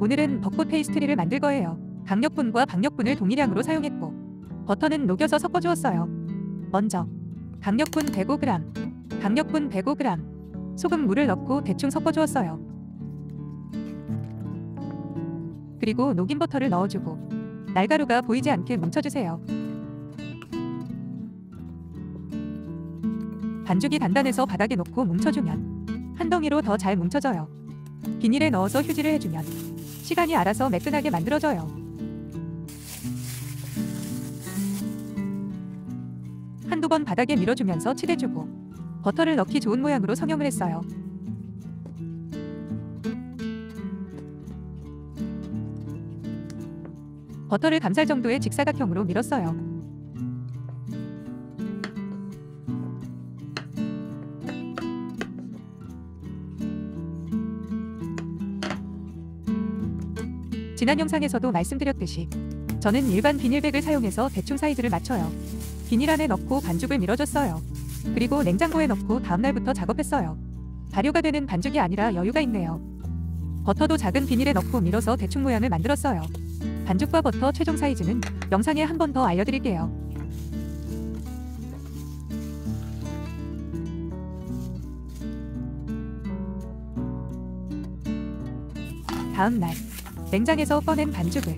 오늘은 벚꽃 페이스트리를 만들 거예요. 강력분과 박력분을 동일량으로 사용했고 버터는 녹여서 섞어주었어요. 먼저 강력분 105g, 강력분 105g, 소금 물을 넣고 대충 섞어주었어요. 그리고 녹인 버터를 넣어주고 날가루가 보이지 않게 뭉쳐주세요. 반죽이 단단해서 바닥에 놓고 뭉쳐주면 한 덩이로 더 잘 뭉쳐져요. 비닐에 넣어서 휴지를 해주면 시간이 알아서 매끈하게 만들어져요. 한두 번 바닥에 밀어주면서 칠해주고 버터를 넣기 좋은 모양으로 성형을 했어요. 버터를 감쌀 정도의 직사각형으로 밀었어요. 지난 영상에서도 말씀드렸듯이 저는 일반 비닐백을 사용해서 대충 사이즈를 맞춰요. 비닐 안에 넣고 반죽을 밀어줬어요. 그리고 냉장고에 넣고 다음날부터 작업했어요. 발효가 되는 반죽이 아니라 여유가 있네요. 버터도 작은 비닐에 넣고 밀어서 대충 모양을 만들었어요. 반죽과 버터 최종 사이즈는 영상에 한 번 더 알려드릴게요. 다음날 냉장에서 꺼낸 반죽을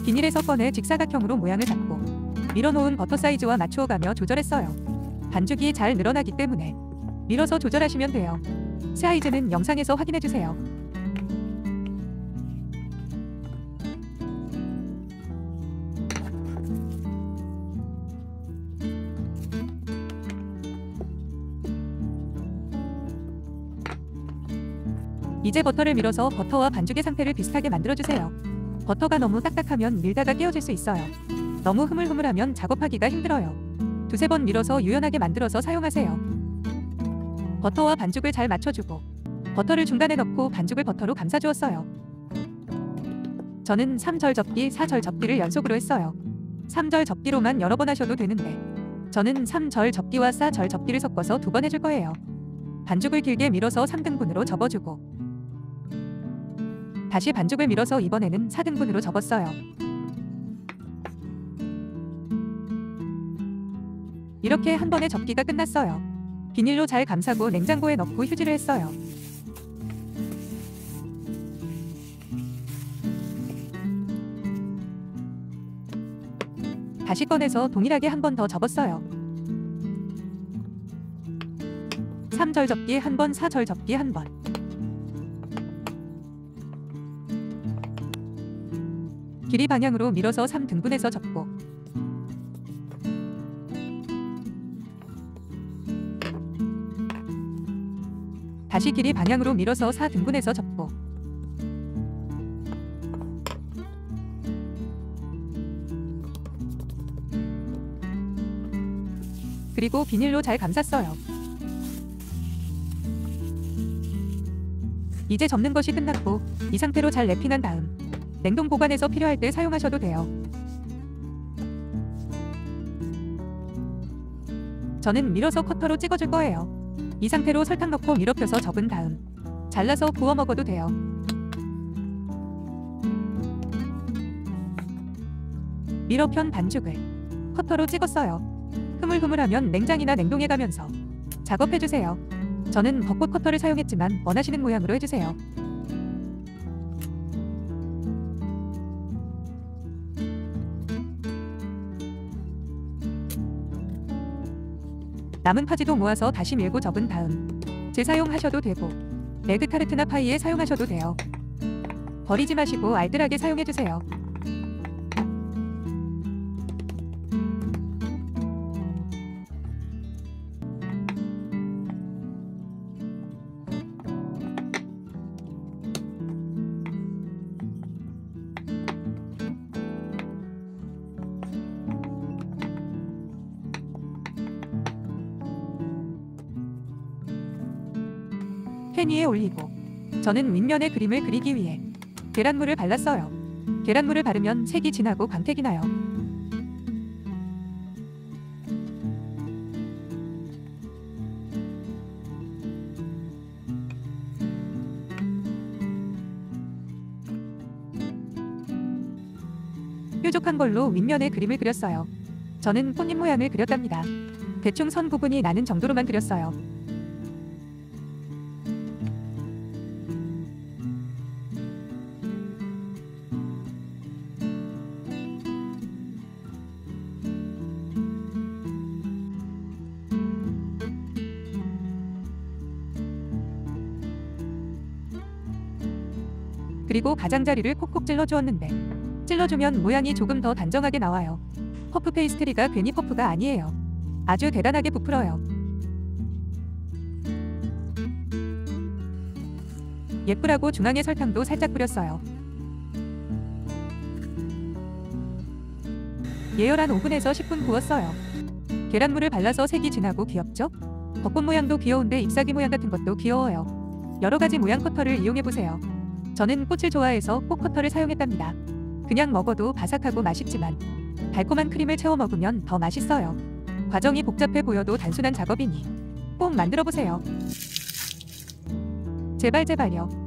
비닐에서 꺼내 직사각형으로 모양을 잡고 밀어놓은 버터 사이즈와 맞추어가며 조절했어요. 반죽이 잘 늘어나기 때문에 밀어서 조절하시면 돼요. 사이즈는 영상에서 확인해주세요. 이제 버터를 밀어서 버터와 반죽의 상태를 비슷하게 만들어주세요. 버터가 너무 딱딱하면 밀다가 깨어질 수 있어요. 너무 흐물흐물하면 작업하기가 힘들어요. 두세 번 밀어서 유연하게 만들어서 사용하세요. 버터와 반죽을 잘 맞춰주고 버터를 중간에 넣고 반죽을 버터로 감싸주었어요. 저는 3절 접기, 4절 접기를 연속으로 했어요. 3절 접기로만 여러 번 하셔도 되는데 저는 3절 접기와 4절 접기를 섞어서 2번 해줄 거예요. 반죽을 길게 밀어서 3등분으로 접어주고 다시 반죽을 밀어서 이번에는 4등분으로 접었어요. 이렇게 한 번에 접기가 끝났어요. 비닐로 잘 감싸고 냉장고에 넣고 휴지를 했어요. 다시 꺼내서 동일하게 한 번 더 접었어요. 3절 접기 한 번, 4절 접기 한 번. 길이 방향으로 밀어서 3등분해서 접고 다시 길이 방향으로 밀어서 4등분해서 접고 그리고 비닐로 잘 감쌌어요. 이제 접는 것이 끝났고 이 상태로 잘 랩핑한 다음 냉동 보관해서 필요할 때 사용하셔도 돼요. 저는 밀어서 커터로 찍어줄 거예요. 이 상태로 설탕 넣고 밀어 펴서 접은 다음 잘라서 구워 먹어도 돼요. 밀어 편 반죽을 커터로 찍었어요. 흐물흐물하면 냉장이나 냉동에 가면서 작업해주세요. 저는 벚꽃 커터를 사용했지만 원하시는 모양으로 해주세요. 남은 파지도 모아서 다시 밀고 접은 다음 재사용하셔도 되고 에그타르트나 파이에 사용하셔도 돼요. 버리지 마시고 알뜰하게 사용해주세요. 팬 위에 올리고 저는 윗면에 그림을 그리기 위해 계란물을 발랐어요. 계란물을 바르면 색이 진하고 광택이 나요. 뾰족한 걸로 윗면에 그림을 그렸어요. 저는 꽃잎 모양을 그렸답니다. 대충 선 부분이 나는 정도로만 그렸어요. 그리고 가장자리를 콕콕 찔러주었는데 찔러주면 모양이 조금 더 단정하게 나와요. 퍼프 페이스트리가 괜히 퍼프가 아니에요. 아주 대단하게 부풀어요. 예쁘라고 중앙에 설탕도 살짝 뿌렸어요. 예열한 오븐에서 10분 구웠어요. 계란물을 발라서 색이 진하고 귀엽죠? 벚꽃 모양도 귀여운데 잎사귀 모양 같은 것도 귀여워요. 여러가지 모양 커터를 이용해보세요. 저는 꽃을 좋아해서 꽃 커터를 사용했답니다. 그냥 먹어도 바삭하고 맛있지만 달콤한 크림을 채워 먹으면 더 맛있어요. 과정이 복잡해 보여도 단순한 작업이니 꼭 만들어보세요. 제발 제발요.